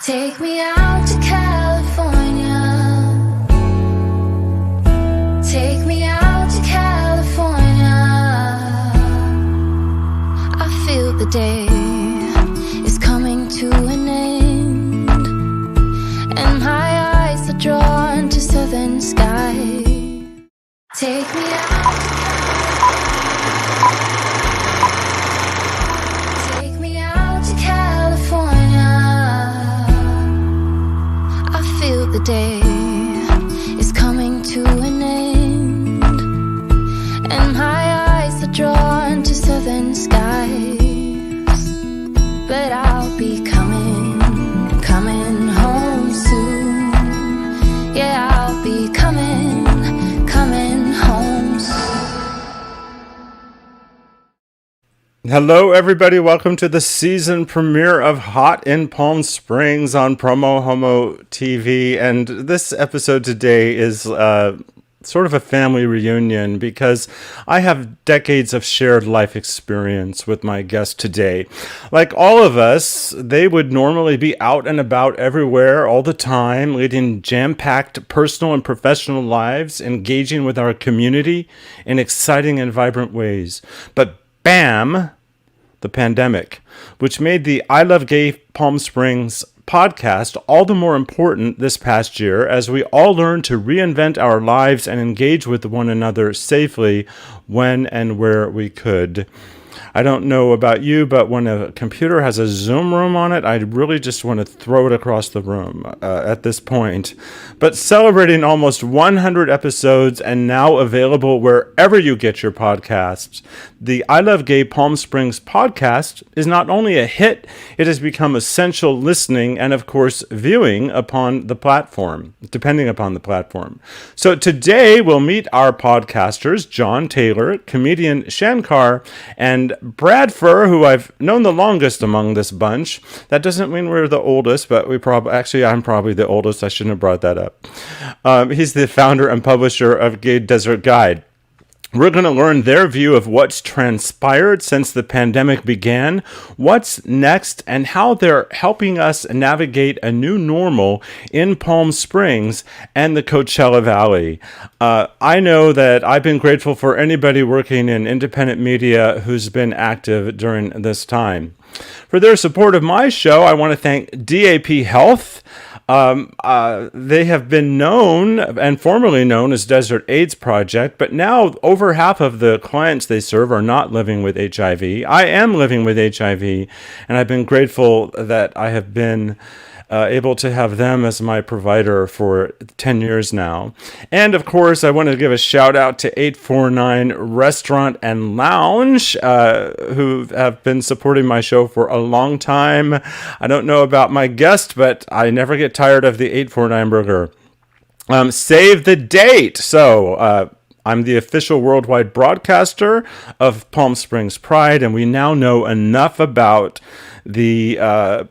Take me out to California. Take me out to California. I feel the day is coming to an end, and my eyes are drawn to southern sky. Take me out to California. Take me out to California. I feel the day is coming to an end, and my eyes are drawn to southern skies. But I'll be coming home soon. Yeah, I'll be coming home soon. Hello, everybody. Welcome to the season premiere of Hot in Palm Springs on PromoHomo.TV. And this episode today is sort of a family reunion because I have decades of shared life experience with my guest today. Like all of us, they would normally be out and about everywhere all the time, leading jam-packed personal and professional lives, engaging with our community in exciting and vibrant ways. But bam, the pandemic, which made the I Love Gay Palm Springs podcast all the more important this past year as we all learned to reinvent our lives and engage with one another safely when and where we could. I don't know about you, but when a computer has a Zoom room on it, I really just want to throw it across the room at this point. But celebrating almost 100 episodes and now available wherever you get your podcasts, the I Love Gay Palm Springs podcast is not only a hit, it has become essential listening and, of course, viewing upon the platform, depending upon the platform. So today we'll meet our podcasters, John Taylor, comedian Shann Carr, and Brad Fuhr, who I've known the longest among this bunch. That doesn't mean we're the oldest, but I'm probably the oldest. I shouldn't have brought that up. He's the founder and publisher of Gay Desert Guide. We're going to learn their view of what's transpired since the pandemic began, what's next, and how they're helping us navigate a new normal in Palm Springs and the Coachella Valley. I know that I've been grateful for anybody working in independent media who's been active during this time. For their support of my show, I want to thank DAP Health. They have been known and formerly known as Desert AIDS Project, but now over half of the clients they serve are not living with HIV. I am living with HIV, and I've been grateful that I have been able to have them as my provider for 10 years now. And of course, I want to give a shout out to 849 Restaurant and Lounge, who have been supporting my show for a long time. I don't know about my guest, but I never get tired of the 849 burger. Save the date. So, I'm the official worldwide broadcaster of Palm Springs Pride, and we now know enough about the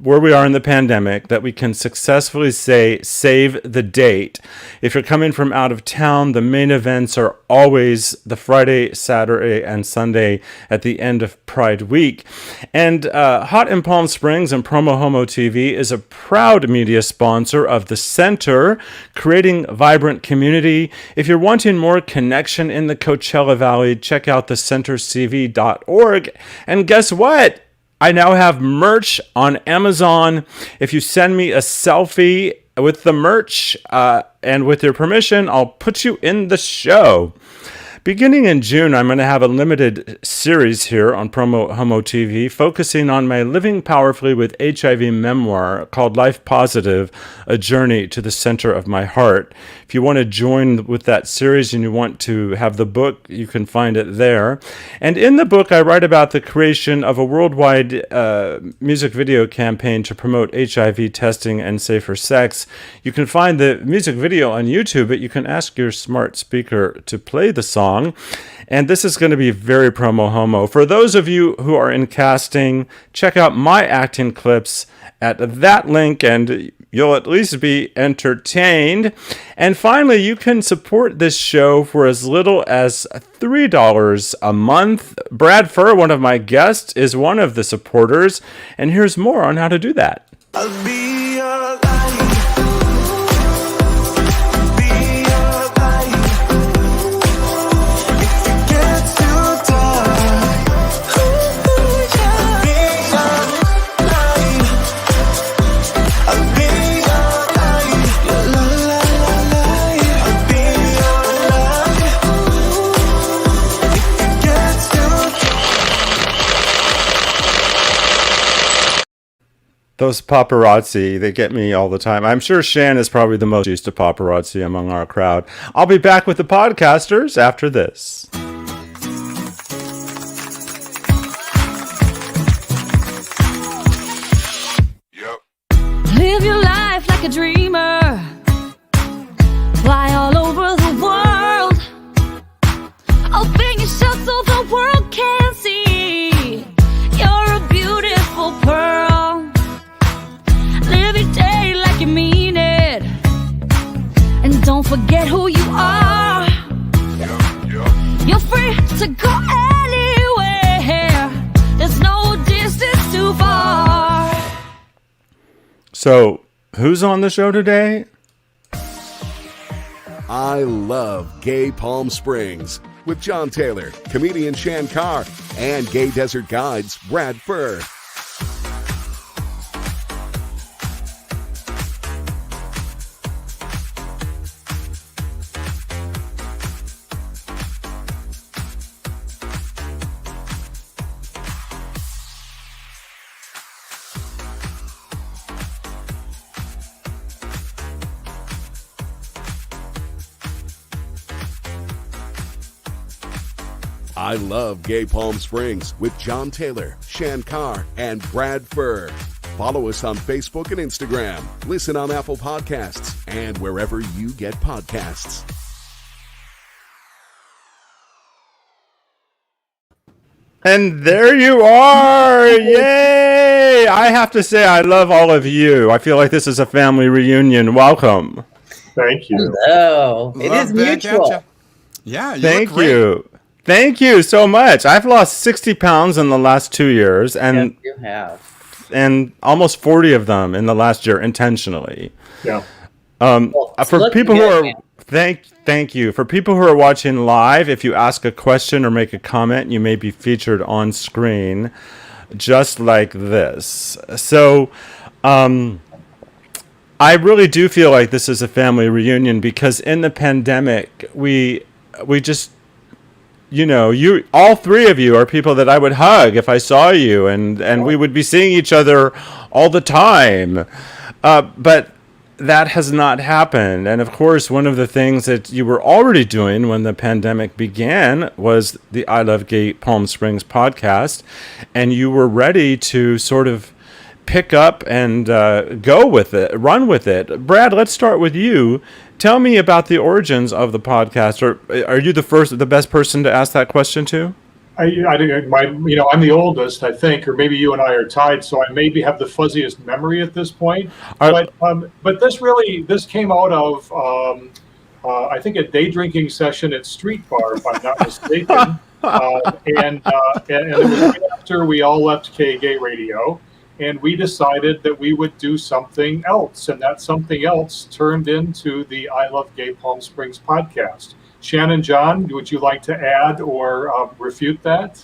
where we are in the pandemic that we can successfully say, save the date. If you're coming from out of town, the main events are always the Friday, Saturday, and Sunday at the end of Pride Week. And Hot in Palm Springs and PromoHomo.TV is a proud media sponsor of the Center, creating vibrant community. If you're wanting more connection in the Coachella Valley, check out thecentercv.org. And guess what? I now have merch on Amazon. If you send me a selfie with the merch and with your permission, I'll put you in the show. Beginning in June, I'm going to have a limited series here on PromoHomo.TV focusing on my Living Powerfully with HIV memoir called Life Positive, A Journey to the Center of My Heart. If you want to join with that series and you want to have the book, you can find it there. And in the book, I write about the creation of a worldwide music video campaign to promote HIV testing and safer sex. You can find the music video on YouTube, but you can ask your smart speaker to play the song. And this is going to be very promo-homo. For those of you who are in casting, check out my acting clips at that link and you'll at least be entertained. And finally, you can support this show for as little as $3 a month. Brad Fuhr, one of my guests, is one of the supporters. And here's more on how to do that. I'll be your light. Be your light. If it gets too dark, I'll be your light. I'll be your light. La la la la. I'll be your light. If it gets too dark. Those paparazzi, they get me all the time. I'm sure Shann is probably the most used to paparazzi among our crowd. I'll be back with the podcasters after this. Live your life like a dreamer. Fly all over the world. Open yourself so the world can see. You're a beautiful pearl. Live your day like you mean it. And don't forget who you are. You're free to go anywhere. There's no distance too far. So, who's on the show today? I Love Gay Palm Springs with John Taylor, comedian Shann Carr, and Gay Desert Guide's Brad Fuhr. I Love Gay Palm Springs with John Taylor, Shann Carr, and Brad Fuhr. Follow us on Facebook and Instagram. Listen on Apple Podcasts and wherever you get podcasts. And there you are! Yay! I have to say, I love all of you. I feel like this is a family reunion. Welcome. Thank you. Hello. It is Love back at mutual. ya. Yeah, you Thank look great. you. Thank you so much. I've lost 60 pounds in the last 2 years, Yes, and you have. and almost 40 of them in the last year intentionally. Yeah. Well, it's For looking people who good, are man. thank you. For people who are watching live, if you ask a question or make a comment, you may be featured on screen, just like this. So, I really do feel like this is a family reunion because in the pandemic, we just, you know, you all three of you are people that I would hug if I saw you, and we would be seeing each other all the time. But that has not happened. And of course, one of the things that you were already doing when the pandemic began was the I Love Gay Palm Springs podcast. And you were ready to sort of pick up and go with it, run with it. Brad, let's start with you. Tell me about the origins of the podcast. Or are you the best person to ask that question to? I think I'm the oldest, I think, or maybe you and I are tied, so I maybe have the fuzziest memory at this point. But this came out of I think a day drinking session at Street Bar, if I'm not mistaken, and it was right after we all left Gay Radio, and we decided that we would do something else, and that something else turned into the I Love Gay Palm Springs podcast. Shannon, John, would you like to add or refute that?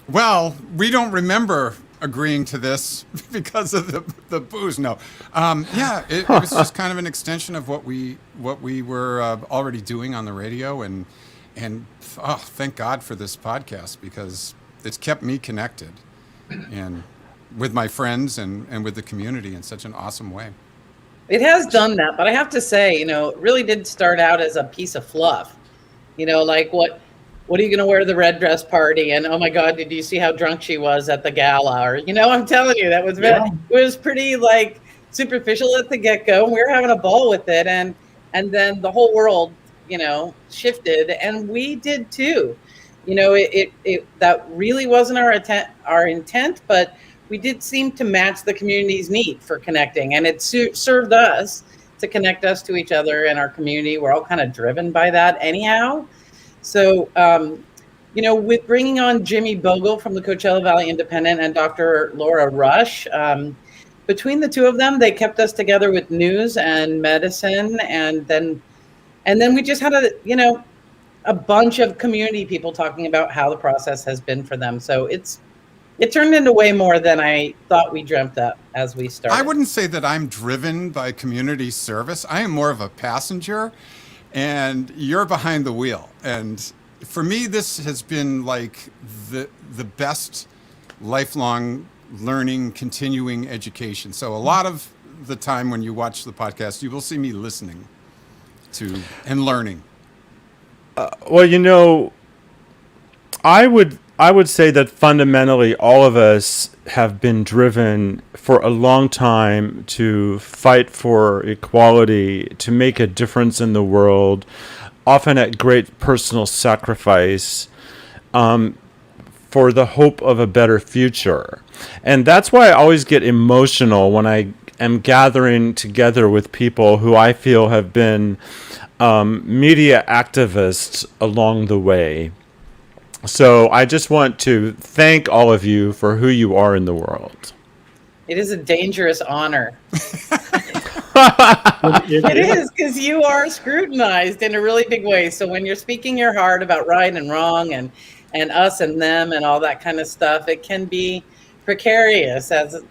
Well, we don't remember agreeing to this because of the booze. No, it was just kind of an extension of what we were already doing on the radio, and thank God for this podcast because it's kept me connected and with my friends and with the community in such an awesome way. It has done that, but I have to say, it really did start out as a piece of fluff. Like what are you going to wear to the red dress party? And oh my God, did you see how drunk she was at the gala? Or, I'm telling you, that was it was pretty like superficial at the get-go. We were having a ball with it, and then the whole world, shifted, and we did too. It that really wasn't our intent, but we did seem to match the community's need for connecting, and it served us to connect us to each other and our community. We're all kind of driven by that anyhow. So, with bringing on Jimmy Bogle from the Coachella Valley Independent and Dr. Laura Rush, between the two of them, they kept us together with news and medicine, and then we just had a bunch of community people talking about how the process has been for them. So it turned into way more than I thought we dreamt up as we started. I wouldn't say that I'm driven by community service. I am more of a passenger, and you're behind the wheel. And for me, this has been like the best lifelong learning, continuing education. So a lot of the time when you watch the podcast, you will see me listening to and learning. Well, I would say that fundamentally all of us have been driven for a long time to fight for equality, to make a difference in the world, often at great personal sacrifice, for the hope of a better future. And that's why I always get emotional when I am gathering together with people who I feel have been media activists along the way. So I just want to thank all of you for who you are in the world. It is a dangerous honor. It is, because you are scrutinized in a really big way. So when you're speaking your heart about right and wrong and us and them and all that kind of stuff, it can be precarious, as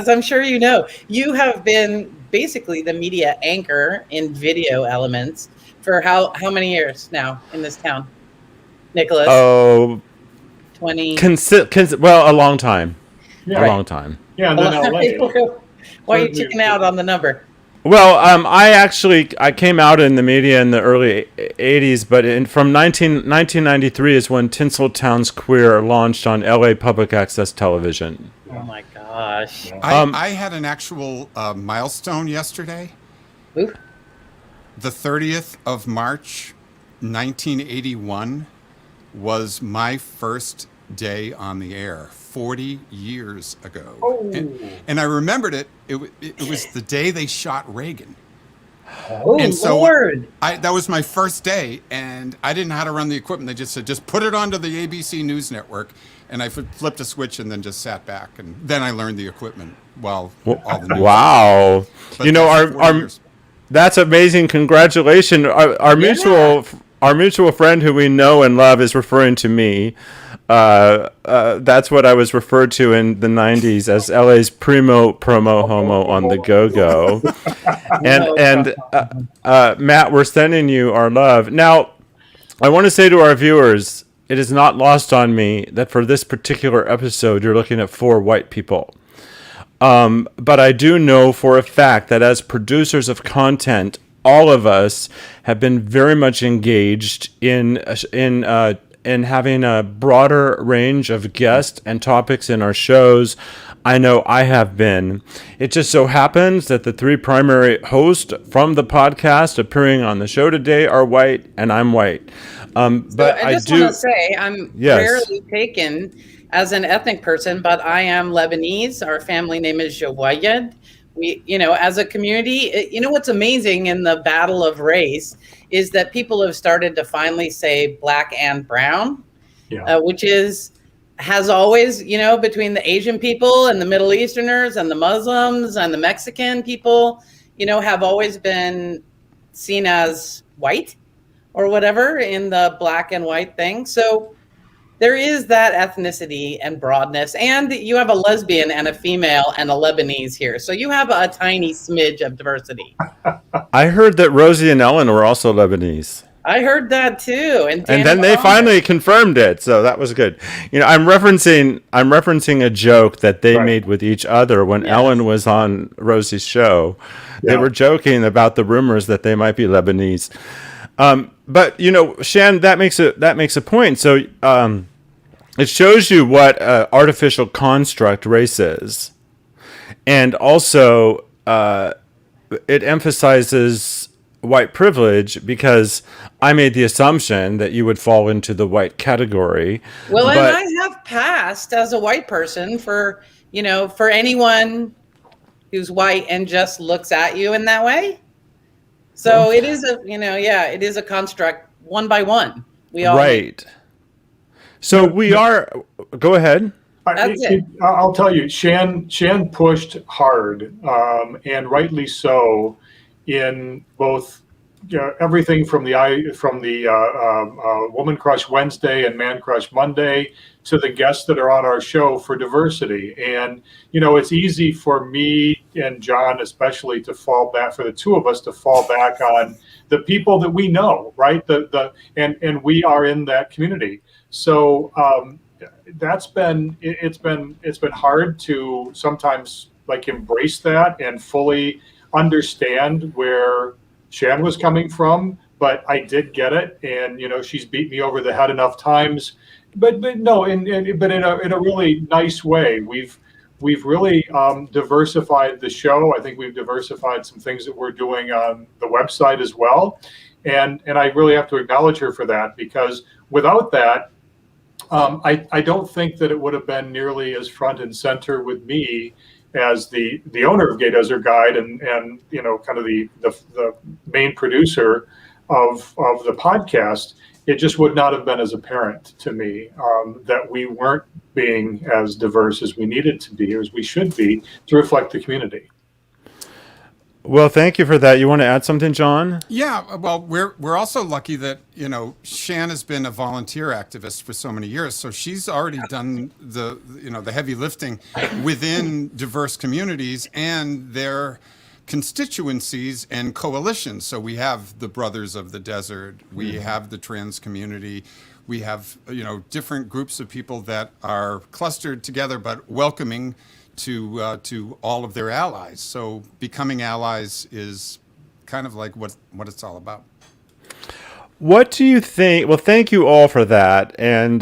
I'm sure you know. You have been basically the media anchor in video elements for how many years now in this town, Nicholas? Oh, 20. Well, a long time. Yeah. A long time. Yeah, and then LA. Why are you checking out on the number? Well, I came out in the media in the early 80s, but from 1993 is when Tinseltown's Queer launched on LA public access television. Oh my gosh. I had an actual milestone yesterday. Ooh. The 30th of March, 1981 was my first day on the air 40 years ago. Oh. And I remembered it. It was the day they shot Reagan. Oh, and so Lord. that was my first day, and I didn't know how to run the equipment. They just said, just put it onto the ABC News Network. And I flipped a switch and then just sat back. And then I learned the equipment while all the news. Wow. But that's amazing. Congratulations. Our mutual friend who we know and love is referring to me. That's what I was referred to in the 90s as LA's PromoHomo on the go-go. And Matt, we're sending you our love. Now, I want to say to our viewers, it is not lost on me that for this particular episode, you're looking at 4 white people. But I do know for a fact that as producers of content, all of us have been very much engaged in having a broader range of guests and topics in our shows. I know I have been. It just so happens that the 3 primary hosts from the podcast appearing on the show today are white, and I'm white. But I just want to say I'm rarely taken as an ethnic person, but I am Lebanese. Our family name is Jawayed. We, as a community, what's amazing in the battle of race is that people have started to finally say black and brown, which has always, between the Asian people and the Middle Easterners and the Muslims and the Mexican people, have always been seen as white or whatever in the black and white thing. So there is that ethnicity and broadness, and you have a lesbian and a female and a Lebanese here. So you have a tiny smidge of diversity. I heard that Rosie and Ellen were also Lebanese. I heard that too. And then they finally confirmed it. So that was good. I'm referencing a joke that they made with each other when Ellen was on Rosie's show. Yeah. They were joking about the rumors that they might be Lebanese. But Shann, that makes a point. So it shows you what artificial construct race is, and also it emphasizes white privilege, because I made the assumption that you would fall into the white category. Well, and I have passed as a white person for anyone who's white and just looks at you in that way. So it is it is a construct one by one. We all right. So we are. Go ahead. That's it. I'll tell you, Shann pushed hard, and rightly so, in both everything from the Woman Crush Wednesday and Man Crush Monday to the guests that are on our show for diversity. And it's easy for me and John, especially, to fall back, for the two of us to fall back on the people that we know, right? And we are in that community. So it's been hard to sometimes embrace that and fully understand where Shann was coming from, but I did get it, and she's beat me over the head enough times, but no, in a really nice way. We've really diversified the show. I think we've diversified some things that we're doing on the website as well, and I really have to acknowledge her for that, because without that, I don't think that it would have been nearly as front and center with me as the owner of Gay Desert Guide and kind of the main producer of the podcast. It just would not have been as apparent to me that we weren't being as diverse as we needed to be, or as we should be, to reflect the community. Well, thank you for that. You want to add something, John? Yeah, well, we're also lucky that Shann has been a volunteer activist for so many years, so she's already done the heavy lifting within diverse communities and their constituencies and coalitions. So we have the Brothers of the Desert, we have the trans community, we have different groups of people that are clustered together but welcoming to all of their allies. So becoming allies is kind of like what it's all about. What do you think? Well, thank you all for that. And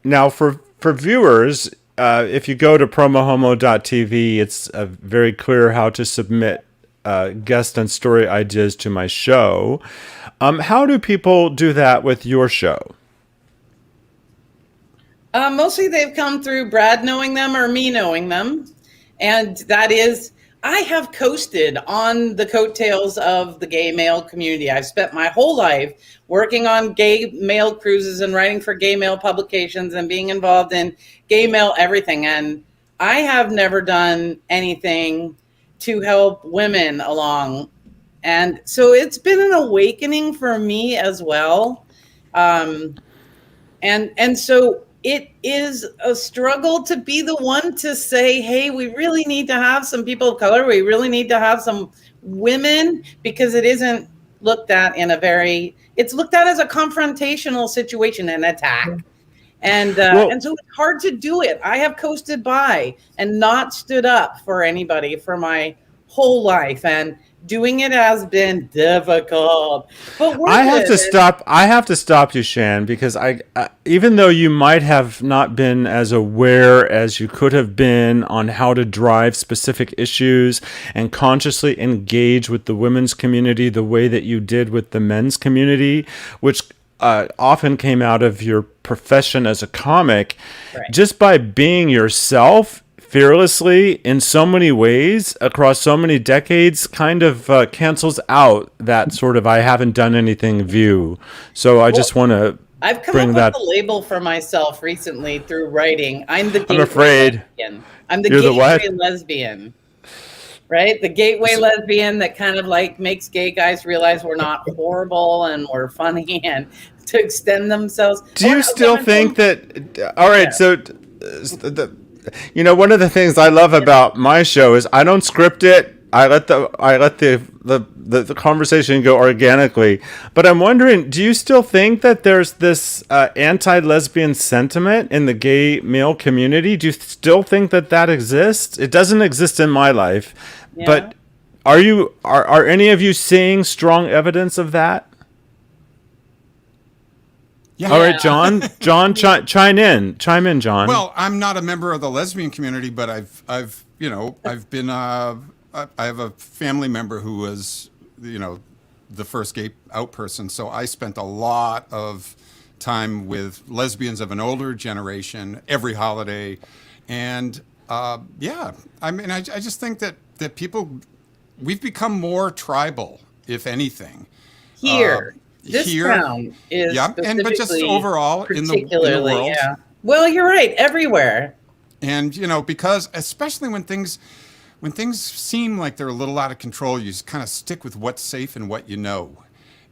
now for viewers, if you go to PromoHomo.TV, it's very clear how to submit guest and story ideas to my show. How do people do that with your show? Mostly they've come through Brad knowing them or me knowing them. And that is, I have coasted on the coattails of the gay male community. I've spent my whole life working on gay male cruises and writing for gay male publications and being involved in gay male everything. And I have never done anything to help women along. And so it's been an awakening for me as well. And so it is a struggle to be the one to say, hey, we really need to have some people of color. We really need to have some women, because it isn't looked at it's looked at as a confrontational situation, an attack. And so it's hard to do it. I have coasted by and not stood up for anybody for my whole life. And doing it has been difficult, but I have to stop you, Shann, because I even though you might have not been as aware as you could have been on how to drive specific issues and consciously engage with the women's community the way that you did with the men's community, which often came out of your profession as a comic, right. Just by being yourself fearlessly in so many ways across so many decades kind of cancels out that sort of I haven't done anything view. So I just want to I've come up with a label for myself recently through writing. I'm the gateway lesbian. I'm the gateway lesbian. Right? The gateway lesbian that kind of makes gay guys realize we're not horrible and we're funny and to extend themselves. Do you still think that all right, so one of the things I love about my show is I don't script it. I let the conversation go organically. But I'm wondering, do you still think that there's this anti-lesbian sentiment in the gay male community? Do you still think that exists? It doesn't exist in my life. Yeah. But are any of you seeing strong evidence of that? Yeah. All right, John, chime in, John. Well, I'm not a member of the lesbian community, but I've been I have a family member who was, the first gay out person. So I spent a lot of time with lesbians of an older generation every holiday. And I just think that people, we've become more tribal, if anything. Here. This town is but just overall in the world. Yeah. Well, you're right. Everywhere. And, you know, because especially when things seem like they're a little out of control, you just kind of stick with what's safe and what you know.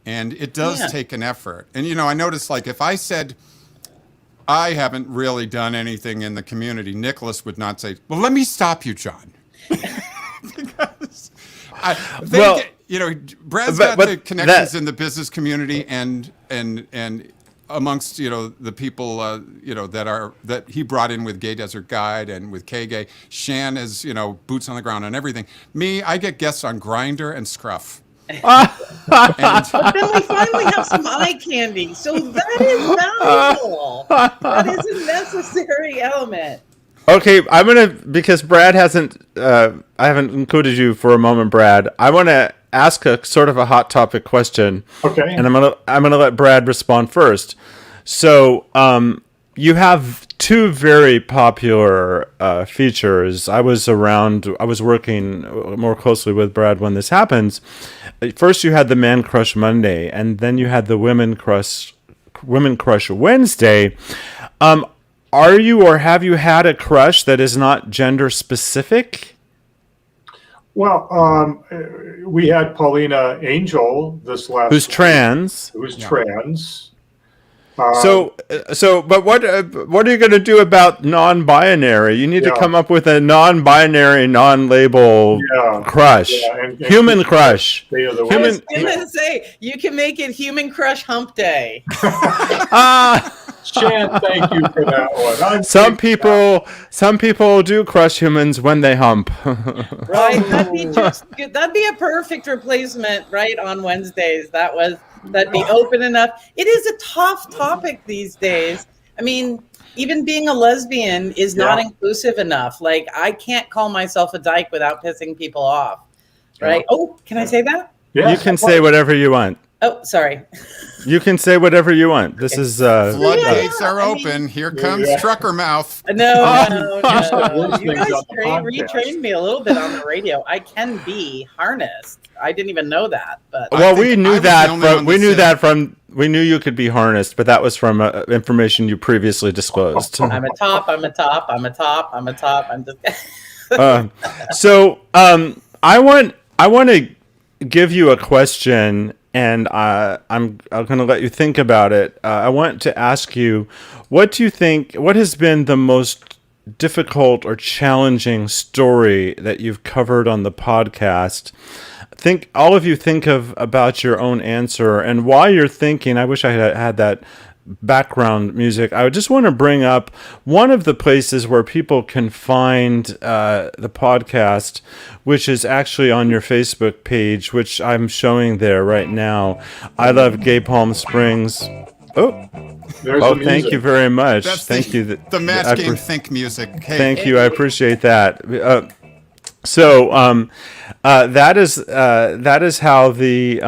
And it does take an effort. And, you know, I noticed, like, if I said, I haven't really done anything in the community, Nicholas would not say, well, let me stop you, John. Because you know, Brad's got the connections in the business community and amongst, you know, the people, you know, that he brought in with Gay Desert Guide and with K-Gay. Shann is, you know, boots on the ground and everything. Me, I get guests on Grindr and Scruff. But then we finally have some eye candy, so that is valuable. That is a necessary element. Okay, because Brad hasn't, I haven't included you for a moment, Brad. I want to ask a sort of a hot topic question. Okay. And I'm gonna let Brad respond first. So, you have two very popular features. I was working more closely with Brad when this happens. First, you had the Man Crush Monday, and then you had the Women Crush Wednesday. Are you or have you had a crush that is not gender specific? Well, we had Paulina Angel this last who's trans. Trans. But what are you going to do about non-binary? You need to come up with a non-binary, non-label crush. And human crush. I was going to say, you can make it Human Crush Hump Day. Shann, thank you for that one. Some people do crush humans when they hump. Right, that'd be a perfect replacement, right, on Wednesdays. That'd be open enough. It is a tough topic these days. I mean, even being a lesbian is not inclusive enough. Like, I can't call myself a dyke without pissing people off, right? Yeah. Oh, can I say that? Yeah. You can say whatever you want. Oh, sorry. You can say whatever you want. This is floodgates are open. Here comes trucker mouth. No. You guys retrained me a little bit on the radio. I can be harnessed. I didn't even know that, but we knew you could be harnessed, but that was from information you previously disclosed. I'm a top. I'm just. I want to give you a question, and I'm going to let you think about it. I want to ask you, what do you think? What has been the most difficult or challenging story that you've covered on the podcast? All of you think about your own answer, and while you're thinking, I wish I had that background music. I just want to bring up one of the places where people can find the podcast, which is actually on your Facebook page, which I'm showing there right now. I Love Gay Palm Springs. Thank you very much. Thank you. The Match Game Think music. Hey. Thank you. I appreciate that. That is how the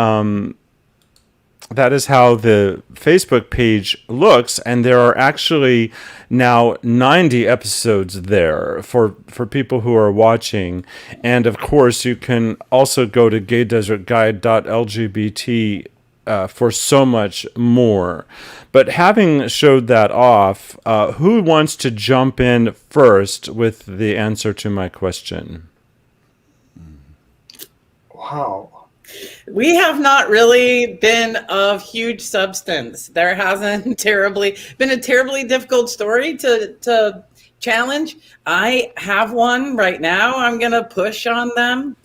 Facebook page looks, and there are actually now 90 episodes there for people who are watching. And of course, you can also go to gaydesertguide.lgbt for so much more. But having showed that off, who wants to jump in first with the answer to my question? Wow. We have not really been of huge substance. There hasn't been a terribly difficult story to challenge. I have one right now. I'm going to push on them,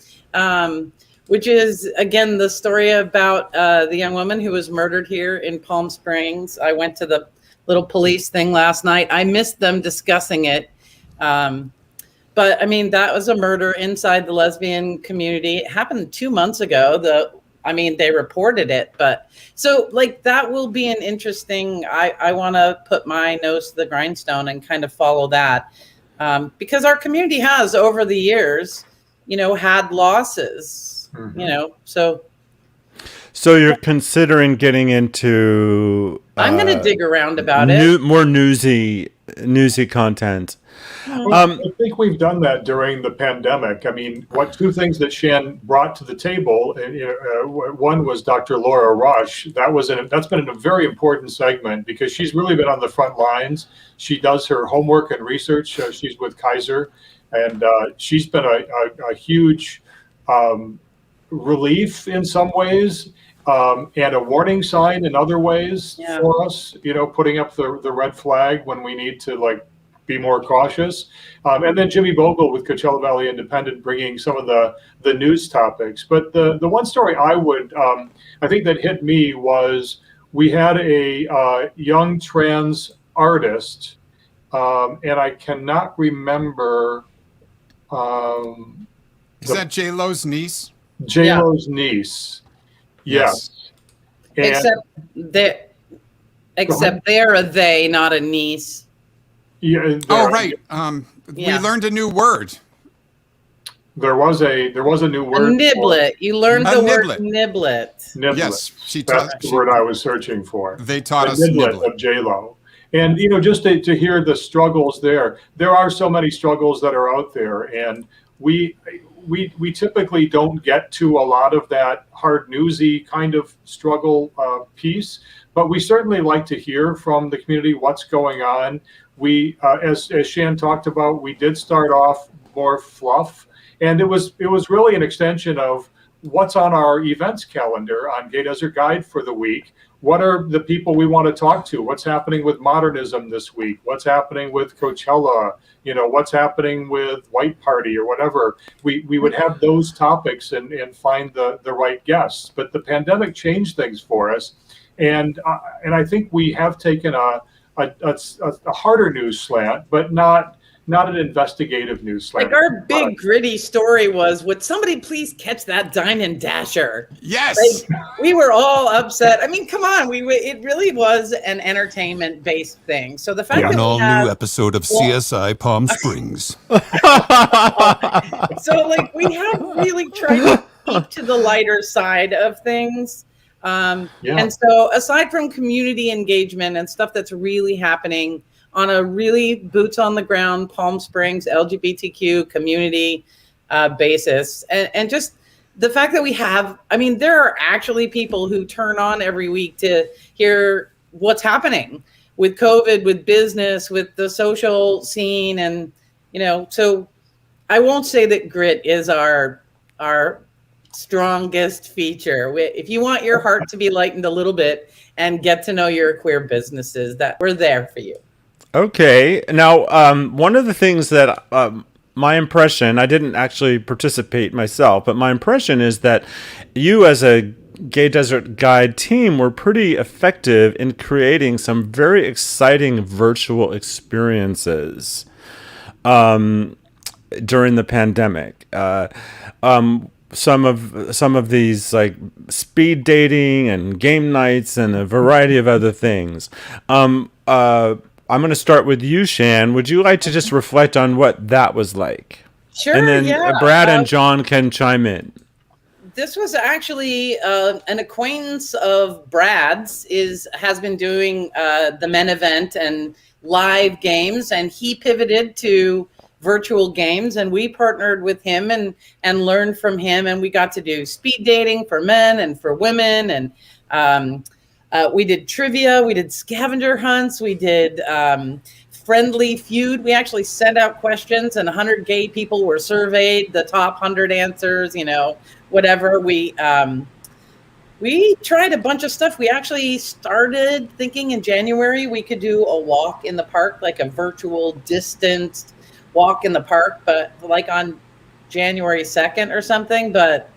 which is, again, the story about the young woman who was murdered here in Palm Springs. I went to the little police thing last night. I missed them discussing it. But I mean, that was a murder inside the lesbian community. It happened 2 months ago. They reported it, but so like that will be an interesting. I want to put my nose to the grindstone and kind of follow that, because our community has over the years, had losses. Mm-hmm. So So you're considering getting into I'm going to dig around about it. more newsy content. I think we've done that during the pandemic. I mean, two things that Shann brought to the table, one was Dr. Laura Rush. That's been a very important segment because she's really been on the front lines. She does her homework and research. She's with Kaiser, and she's been a huge relief in some ways, and a warning sign in other ways for us, putting up the red flag when we need to be more cautious. And then Jimmy Bogle with Coachella Valley Independent bringing some of the news topics. But the one story I think that hit me was we had a young trans artist, and I cannot remember. Is that J-Lo's niece? J-Lo's niece. Yes. Except they're a they, not a niece. Yeah. Oh, right. We learned a new word. There was a new word. A niblet. You learned the word niblet. Niblet. Yes, that's the word I was searching for. They taught us niblet of J-Lo. And just to hear the struggles there are so many struggles that are out there, and we typically don't get to a lot of that hard newsy kind of struggle piece, but we certainly like to hear from the community what's going on. We, as Shann talked about, we did start off more fluff, and it was really an extension of what's on our events calendar on Gay Desert Guide for the week. What are the people we want to talk to? What's happening with modernism this week? What's happening with Coachella? What's happening with White Party or whatever? We would have those topics and find the right guests. But the pandemic changed things for us, and I think we have taken a harder news slant, but not an investigative news slant. Like our big gritty story was, would somebody please catch that Dine and Dasher? Yes. We were all upset. I mean, come on. It really was an entertainment based thing. So the fact that an all new episode of CSI Palm Springs. So we have really tried to keep to the lighter side of things. And so aside from community engagement and stuff that's really happening on a really boots on the ground Palm Springs LGBTQ community basis, and just the fact that we have, there are actually people who turn on every week to hear what's happening with COVID, with business, with the social scene. And, so I won't say that grit is our strongest feature. If you want your heart to be lightened a little bit and get to know your queer businesses, that we're there for you. Okay. Now, one of the things that my impression, I didn't actually participate myself, but my impression is that you as a Gay Desert Guide team were pretty effective in creating some very exciting virtual experiences during the pandemic. Some of these speed dating and game nights and a variety of other things. I'm going to start with you, Shann. Would you like to just reflect on what that was like? Sure. And then Brad and John can chime in. This was actually an acquaintance of Brad's. Has been doing the Men event and live games, and he pivoted to virtual games, and we partnered with him and learned from him, and we got to do speed dating for men and for women, and we did trivia, we did scavenger hunts, we did friendly feud. We actually sent out questions, and 100 gay people were surveyed, the top 100 answers, whatever. We tried a bunch of stuff. We actually started thinking in January we could do a walk in the park, like a virtual distanced walk in the park, but on January 2nd or something. But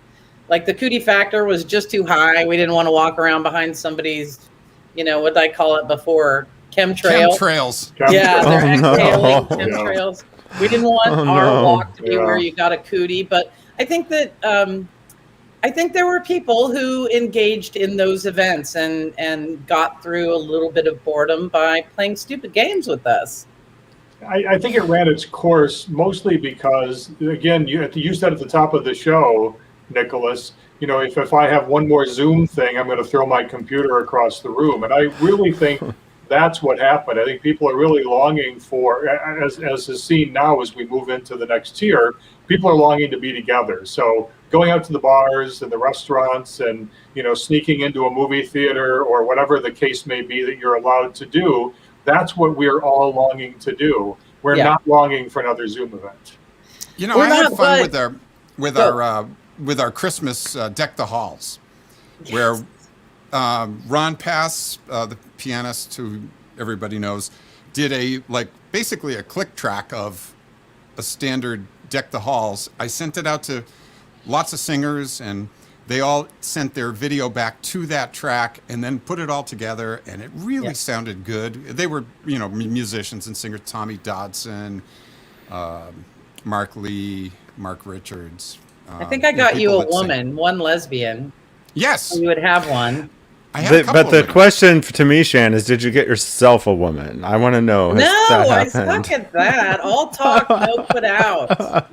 the cootie factor was just too high. We didn't want to walk around behind somebody's, what did I call it before? Chemtrails. Yeah, they're exhaling chemtrails. We didn't want our walk to be where you got a cootie. But I think that there were people who engaged in those events and got through a little bit of boredom by playing stupid games with us. I think it ran its course mostly because, again, you said at the top of the show, Nicholas, if I have one more Zoom thing, I'm going to throw my computer across the room. And I really think that's what happened. I think people are really longing for, as is seen now as we move into the next tier, people are longing to be together. So going out to the bars and the restaurants and, sneaking into a movie theater or whatever the case may be that you're allowed to do, that's what we're all longing to do. We're not longing for another Zoom event. I had fun with our Christmas Deck the Halls, where Ron Pass, the pianist who everybody knows, did basically a click track of a standard Deck the Halls. I sent it out to lots of singers, and they all sent their video back to that track and then put it all together, and it really sounded good. They were, musicians and singers, Tommy Dodson, Mark Lee, Mark Richards. I think I got you a woman, one lesbian. Yes. You would have one. But the question to me, Shann, is did you get yourself a woman? I want to know. No, I suck at that. All talk, no put out.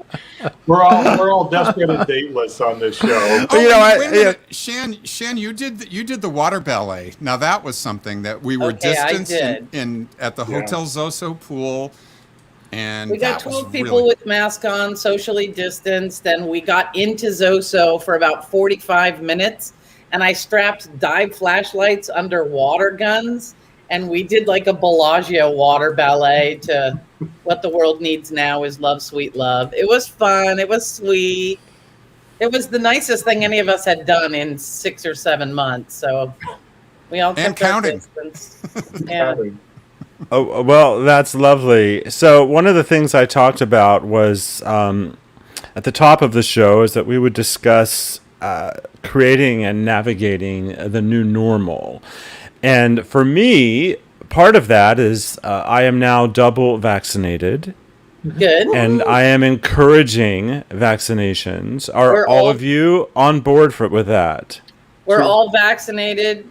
We're all desperate and dateless on this show. Wait a minute. Shann, you did the water ballet. Now that was something that we were distanced in at the Hotel Zoso pool. And we got 12 people with masks on, socially distanced, and we got into Zoso for about 45 minutes. And I strapped dive flashlights under water guns, and we did like a Bellagio water ballet to What the World Needs Now is Love, Sweet Love. It was fun. It was sweet. It was the nicest thing any of us had done in 6 or 7 months. So we all took our distance. Yeah. Oh, well, that's lovely. So one of the things I talked about was at the top of the show is that we would discuss creating and navigating the new normal. And for me, part of that is I am now double vaccinated. Good. And I am encouraging vaccinations. Are all of you on board with that? We're all vaccinated.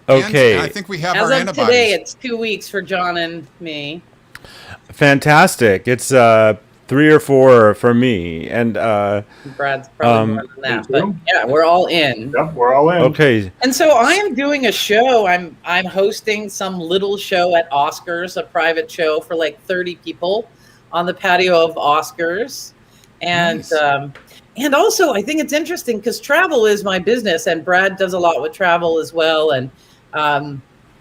Okay. And I think we have As our of antibodies. today, it's 2 weeks for John and me. Fantastic. It's 3 or 4 for me, and Brad's probably more than that, but yeah, we're all in. Yep, we're all in. Okay. And so I am doing a show. I'm hosting some little show at Oscars, a private show for like 30 people on the patio of Oscars, and Nice. And also I think it's interesting because travel is my business, and Brad does a lot with travel as well. And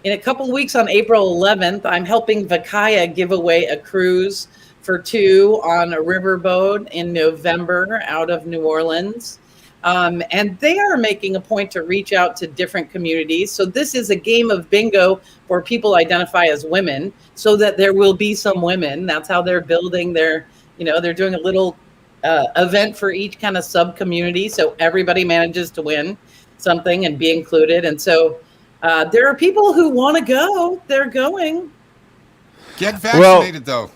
in a couple of weeks on April 11th, I'm helping Vakaya give away a cruise for 2 on a riverboat in November out of New Orleans. And they are making a point to reach out to different communities. So this is a game of bingo where people identify as women so that there will be some women. That's how they're building their, they're doing a little event for each kind of sub community. So everybody manages to win something and be included. And so there are people who want to go. They're going. Get vaccinated, though.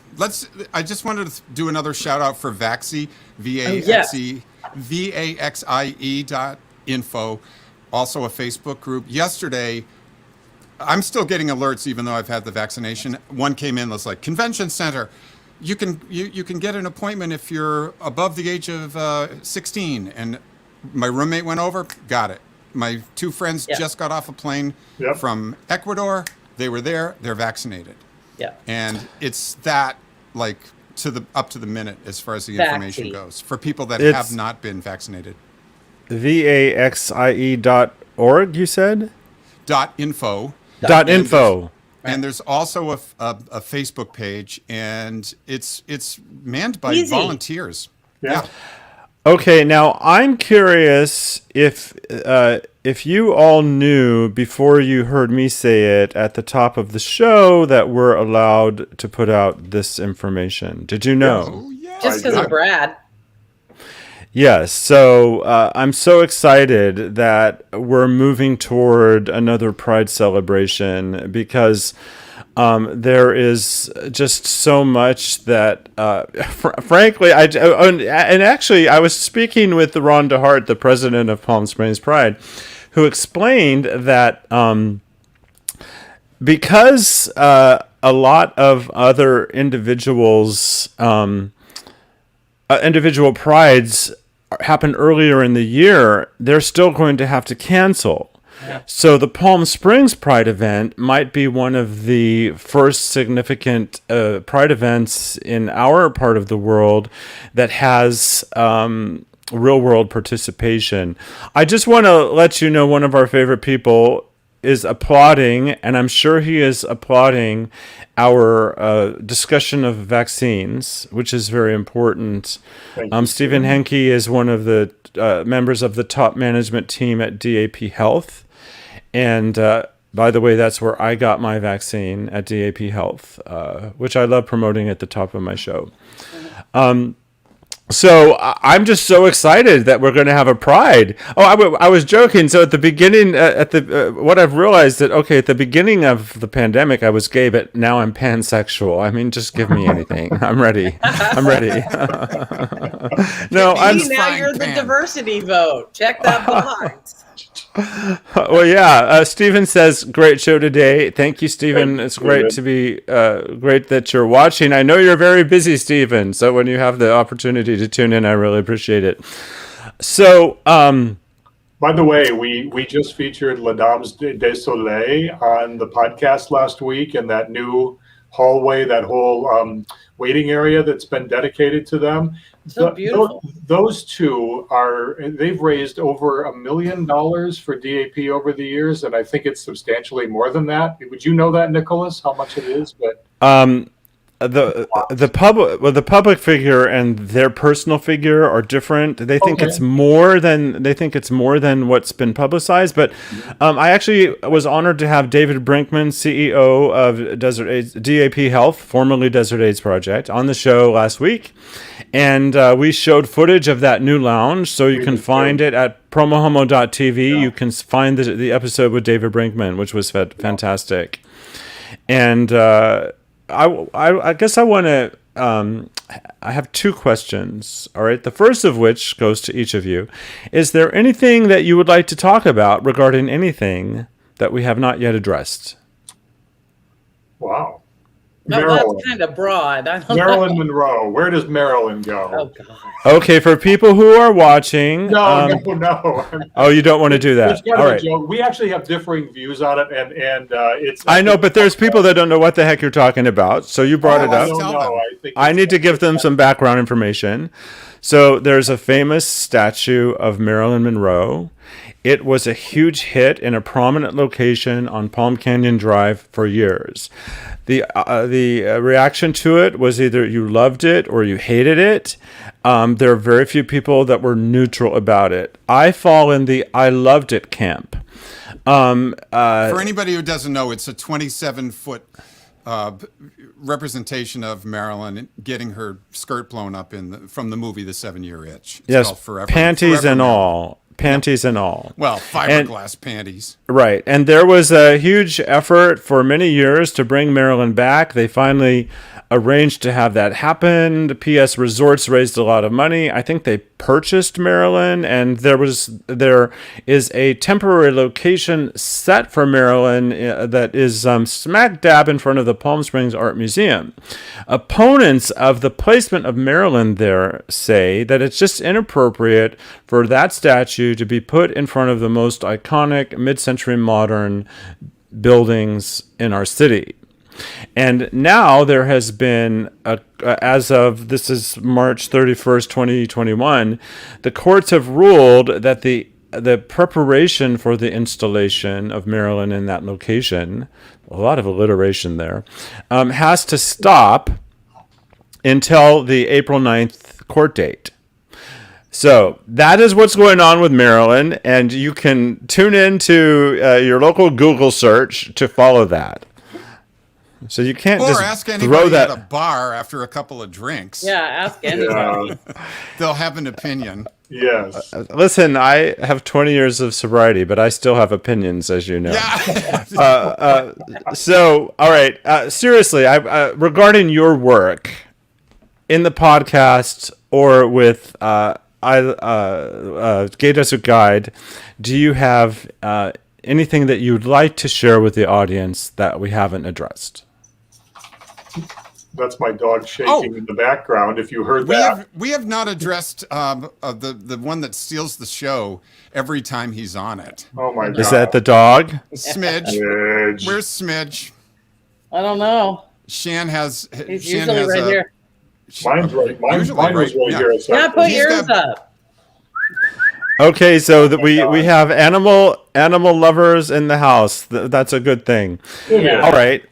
I just wanted to do another shout out for Vaxie, VAXE, VAXIE.info, also a Facebook group. Yesterday, I'm still getting alerts even though I've had the vaccination. One came in that's like, convention center. You can get an appointment if you're above the age of 16. And my roommate went over, got it. My 2 friends just got off a plane from Ecuador. They were there. They're vaccinated. Yeah. And it's that up to the minute as far as the information goes for people that have not been vaccinated. VAXIE.org, you said? .info. .info. And there's also a Facebook page, and it's manned by Easy. volunteers. Yeah. Okay, now I'm curious if you all knew before you heard me say it at the top of the show that we're allowed to put out this information. Did you know? Oh, yeah. Just because of Brad. Yes, so I'm so excited that we're moving toward another Pride celebration because there is just so much that, frankly, and actually, I was speaking with Ron DeHart, the president of Palm Springs Pride, who explained that because a lot of other individual prides happened earlier in the year, they're still going to have to cancel. So the Palm Springs Pride event might be one of the first significant Pride events in our part of the world that has real world participation. I just want to let you know one of our favorite people is applauding, and I'm sure he is applauding our discussion of vaccines, which is very important. Stephen Henke is one of the members of the top management team at DAP Health. And by the way, that's where I got my vaccine, at DAP Health, which I love promoting at the top of my show. So I'm just so excited that we're going to have a Pride. Oh, I was joking. So at the beginning, what I've realized that, okay, at the beginning of the pandemic, I was gay, but now I'm pansexual. I mean, just give me anything. I'm ready. I'm ready. No, now you're the diversity vote. Check that box. Well, yeah. Stephen says, great show today. Thank you, Stephen. It's great to be great that you're watching. I know you're very busy, Stephen. So when you have the opportunity to tune in, I really appreciate it. So, by the way, we just featured La Dames de Soleil on the podcast last week, and that new hallway, that whole waiting area that's been dedicated to them. So beautiful. Those two they've raised over $1 million for DAP over the years, and I think it's substantially more than that. Would you know that, Nicholas, how much it is? But the public figure and their personal figure are different. They think it's more than what's been publicized. But I actually was honored to have David Brinkman, CEO of DAP Health, formerly Desert AIDS Project, on the show last week, and we showed footage of that new lounge. So you can find it at PromoHomo.TV. Yeah. You can find the episode with David Brinkman, which was fantastic, and. I guess I want to, I have two questions, all right? The first of which goes to each of you. Is there anything that you would like to talk about regarding anything that we have not yet addressed? Wow. No, that's kind of broad. Marilyn Monroe. Where does Marilyn go? Oh, God. Okay, for people who are watching. No. Oh, you don't want to do that. All right. We actually have differing views on it, and it's. I know, but there's people that don't know what the heck you're talking about. So you brought it up. I need to give them some background information. So there's a famous statue of Marilyn Monroe. It was a huge hit in a prominent location on Palm Canyon Drive for years. The reaction to it was either you loved it or you hated it. There are very few people that were neutral about it. I fall in the I loved it camp. For anybody who doesn't know, it's a 27-foot representation of Marilyn getting her skirt blown up from the movie The 7-Year Itch. Yes, panties and all. Panties and all. Well, fiberglass panties. Right. And there was a huge effort for many years to bring Marilyn back. They finally arranged to have that happen. PS Resorts raised a lot of money. I think they purchased Marilyn, and there is a temporary location set for Marilyn that is smack dab in front of the Palm Springs Art Museum. Opponents of the placement of Marilyn there say that it's just inappropriate for that statue to be put in front of the most iconic mid-century modern buildings in our city. And now there has been, as of, this is March 31st, 2021, the courts have ruled that the preparation for the installation of Marilyn in that location, a lot of alliteration there, has to stop until the April 9th court date. So that is what's going on with Marilyn, and you can tune into your local Google search to follow that. So you can't just ask anybody at a bar after a couple of drinks. Yeah, ask anybody. They'll have an opinion. Yes. Listen, I have 20 years of sobriety, but I still have opinions, as you know. Yeah. So, all right. Seriously, regarding your work in the podcast or with Gay Desert Guide, do you have anything that you'd like to share with the audience that we haven't addressed? That's my dog shaking in the background. If you heard that, we have not addressed the one that steals the show every time he's on it. oh my god, Is that the dog? Smidge. Smidge. Where's Smidge? I don't know. Shann has. He's Shann usually has right here. Mine's right. Mine Usually was right yeah. here. a Yeah, second. put He's yours got- up. Okay, so that we have animal lovers in the house. That's a good thing. Yeah. All right.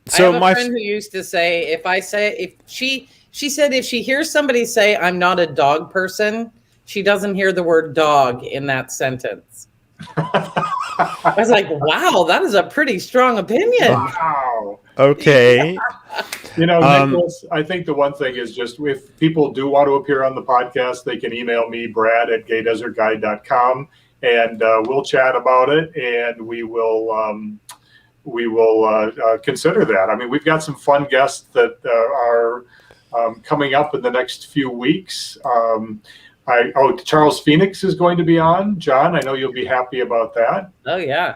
So I have a friend who used to say, if she said if she hears somebody say I'm not a dog person, she doesn't hear the word dog in that sentence. I was like, wow, that is a pretty strong opinion. Wow. okay. You know, Nicholas, I think the one thing is just if people do want to appear on the podcast, they can email me, brad@gaydesertguide.com, and we'll chat about it, and we will consider that. I mean, we've got some fun guests that are coming up in the next few weeks. Charles Phoenix is going to be on. John, I know you'll be happy about that. Oh yeah.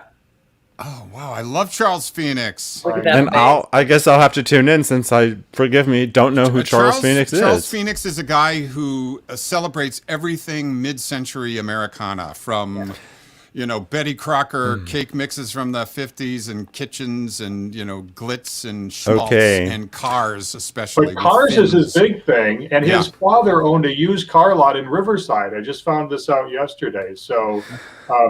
Oh wow, I love Charles Phoenix. Look at that And face. I guess I'll have to tune in since forgive me, don't know who Charles Phoenix is. Charles Phoenix is a guy who celebrates everything mid-century Americana, from Betty Crocker cake mixes from the 50s and kitchens and glitz and schmaltz and cars, especially. But cars is his big thing, and his father owned a used car lot in Riverside. I just found this out yesterday. So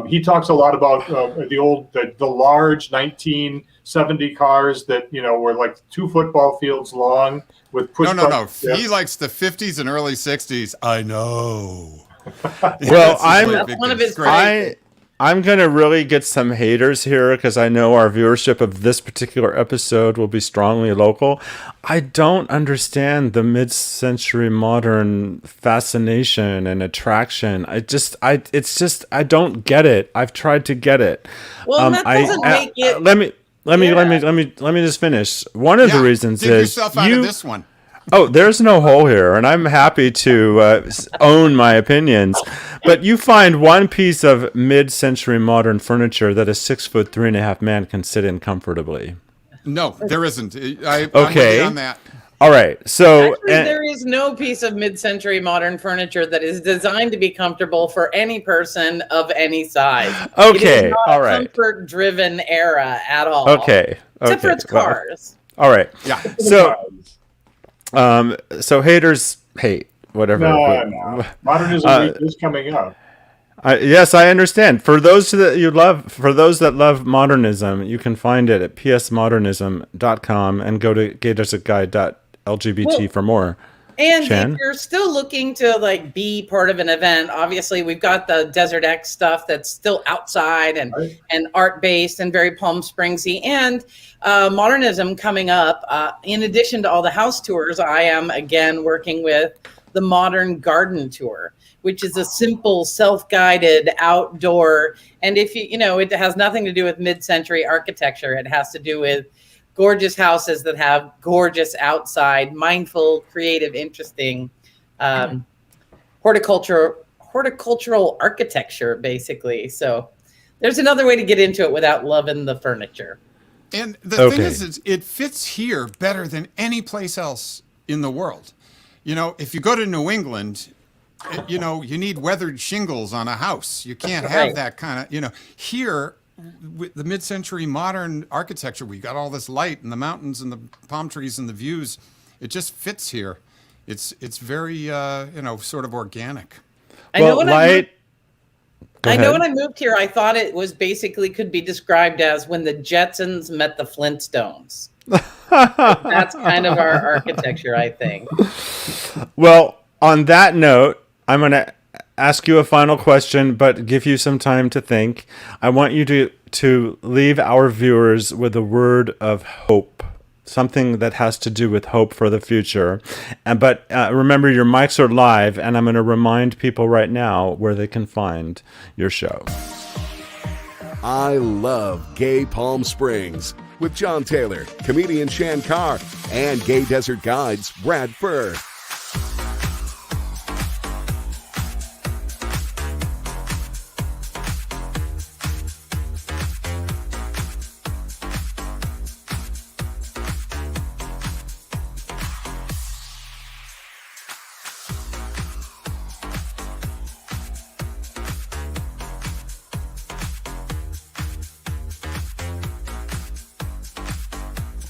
he talks a lot about the large 1970 cars that were like 2 football fields long with push. No. He likes the 50s and early 60s. I know. Well, That's one of his I'm going to really get some haters here because I know our viewership of this particular episode will be strongly local. I don't understand the mid-century modern fascination and attraction. I don't get it. I've tried to get it. Well, that doesn't make it. Let me just finish. One of the reasons dig is yourself out of this one. Oh, there's no hole here, and I'm happy to own my opinions. But you find one piece of mid-century modern furniture that a 6'3.5" man can sit in comfortably. No, there isn't. I'm Okay. on that. All right, so Actually, there is no piece of mid-century modern furniture that is designed to be comfortable for any person of any size. Okay, it is not all right. comfort-driven era at all. Okay, except for its well, cars. all right, Yeah. So haters hate whatever. No. Modernism Week is coming up. Yes, I understand. For those that love modernism, you can find it at psmodernism.com and go to gaydesertguide.lgbt for more. And Shann? if you're still looking to be part of an event, obviously we've got the Desert X stuff that's still outside and art based and very Palm Springsy, and modernism coming up. In addition to all the house tours, I am again working with the Modern Garden Tour, which is a simple, self-guided outdoor. And if it has nothing to do with mid-century architecture. It has to do with gorgeous houses that have gorgeous outside, mindful, creative, interesting horticultural architecture, basically. So there's another way to get into it without loving the furniture. And the thing is, it fits here better than any place else in the world. If you go to New England, you need weathered shingles on a house. You can't have that kind of, here, with the mid-century modern architecture, we got all this light and the mountains and the palm trees and the views. It just fits here. It's very sort of organic. I know when I moved here, I thought it was basically could be described as when the Jetsons met the Flintstones. That's kind of our architecture, I think. Well, on that note, I'm going to ask you a final question, but give you some time to think. I want you to leave our viewers with a word of hope, something that has to do with hope for the future. But remember, your mics are live, and I'm going to remind people right now where they can find your show. I Love Gay Palm Springs with John Taylor, comedian Shann Carr, and Gay Desert Guide's Brad Fuhr.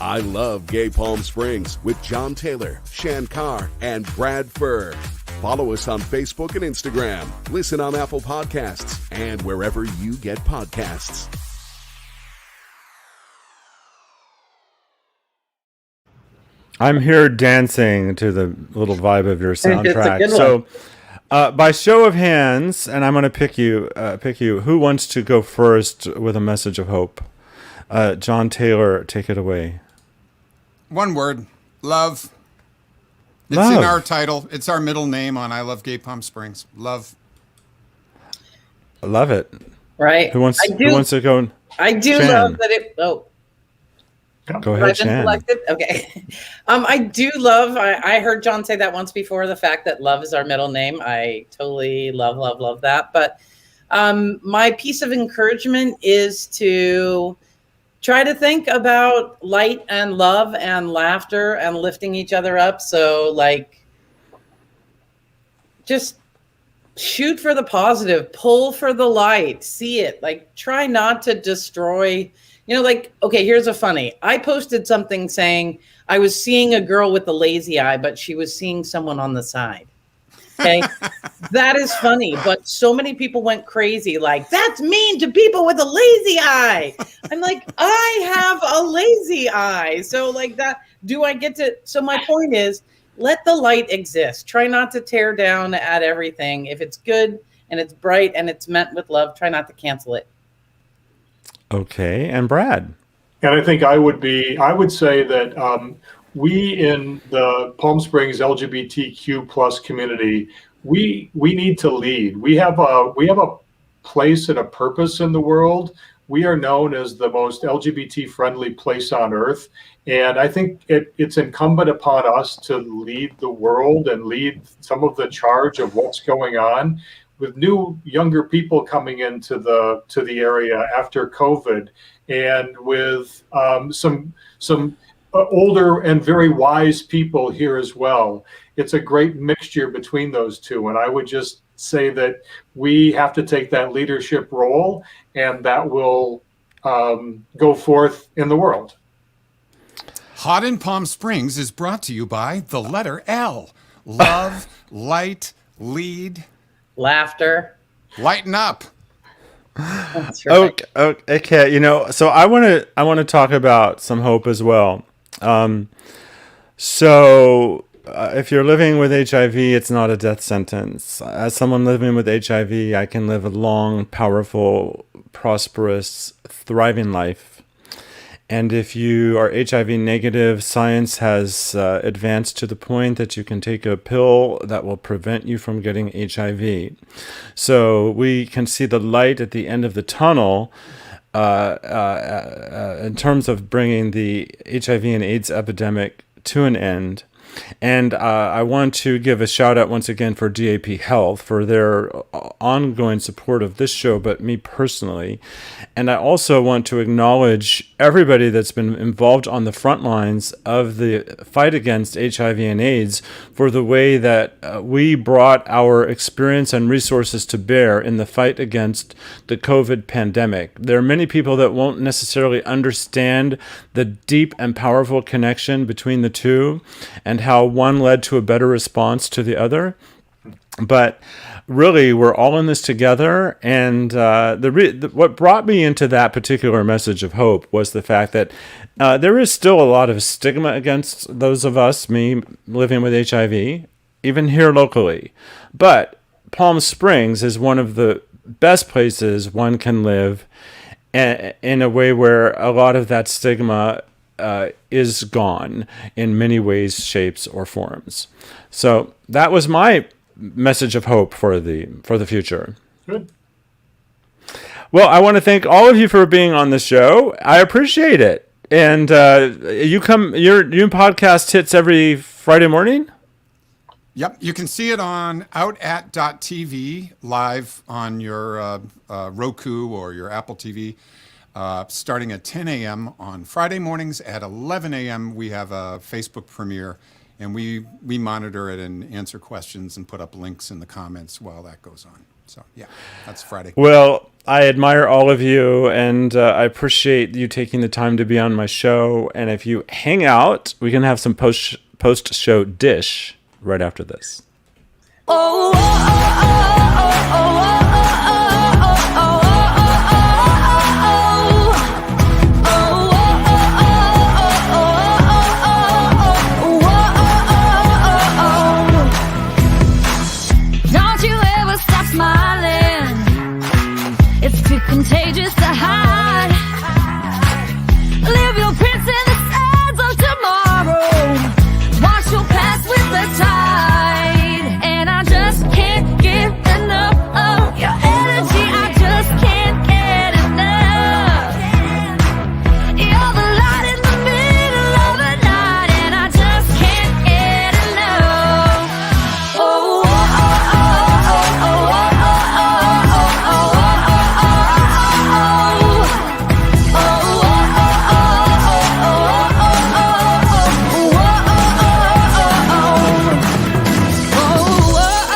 I Love Gay Palm Springs with John Taylor, Shann Carr, and Brad Fuhr. Follow us on Facebook and Instagram. Listen on Apple Podcasts and wherever you get podcasts. I'm here dancing to the little vibe of your soundtrack. It's a good So, by show of hands, and I'm going to pick you. Who wants to go first with a message of hope? John Taylor, take it away. One word, love. It's Love. in our title. It's our middle name on I Love Gay Palm Springs. Love. I love it. Right. Who wants to go? I do Shann. love that it. Oh, Go have ahead, I been Shann. selected? Okay. I do love. I heard John say that once before. The fact that love is our middle name. I totally love that. But my piece of encouragement is to try to think about light and love and laughter and lifting each other up. So, like, just shoot for the positive, pull for the light, see it. Like, try not to destroy. You know, like, okay, here's a funny. I posted something saying I was seeing a girl with a lazy eye, but she was seeing someone on the side. Okay. That is funny, but so many people went crazy. Like, that's mean to people with a lazy eye. I'm like, I have a lazy eye. So like that, do I get to, so my point is let the light exist. Try not to tear down at everything. If it's good and it's bright and it's meant with love, try not to cancel it. Okay, and Brad. And I think I would say that we in the Palm Springs LGBTQ plus community, we need to lead. We have a place and a purpose in the world. We are known as the most LGBT friendly place on earth. And I think it's incumbent upon us to lead the world and lead some of the charge of what's going on with new younger people coming into the area after COVID, and with some older and very wise people here as well. It's a great mixture between those two. And I would just say that we have to take that leadership role, and that will go forth in the world. Hot in Palm Springs is brought to you by the letter L. Love, light, lead, Laughter. lighten up. That's right. Okay. You know, so I want to talk about some hope as well. If you're living with HIV, it's not a death sentence. As someone living with HIV, I can live a long, powerful, prosperous, thriving life. And if you are HIV negative, science has advanced to the point that you can take a pill that will prevent you from getting HIV. So we can see the light at the end of the tunnel in terms of bringing the HIV and AIDS epidemic to an end. And I want to give a shout out once again for DAP Health for their ongoing support of this show, but me personally. And I also want to acknowledge everybody that's been involved on the front lines of the fight against HIV and AIDS for the way that we brought our experience and resources to bear in the fight against the COVID pandemic. There are many people that won't necessarily understand the deep and powerful connection between the two and how one led to a better response to the other. But really, we're all in this together. And what brought me into that particular message of hope was the fact that there is still a lot of stigma against those of us, me, living with HIV, even here locally. But Palm Springs is one of the best places one can live in a way where a lot of that stigma is gone in many ways, shapes, or forms. So that was my message of hope for the future. Good. Well, I want to thank all of you for being on the show. I appreciate it. And your new podcast hits every Friday morning? Yep, you can see it on outat.tv live on your Roku or your Apple TV. Starting at 10 a.m. on Friday mornings. At 11 a.m. we have a Facebook premiere, and we monitor it and answer questions and put up links in the comments while that goes on. So yeah, that's Friday. Well, I admire all of you, and I appreciate you taking the time to be on my show. And if you hang out, we can have some post-show dish right after this. Oh, oh, oh, oh, oh, oh. Don't you ever stop smiling. It's too contagious to hide.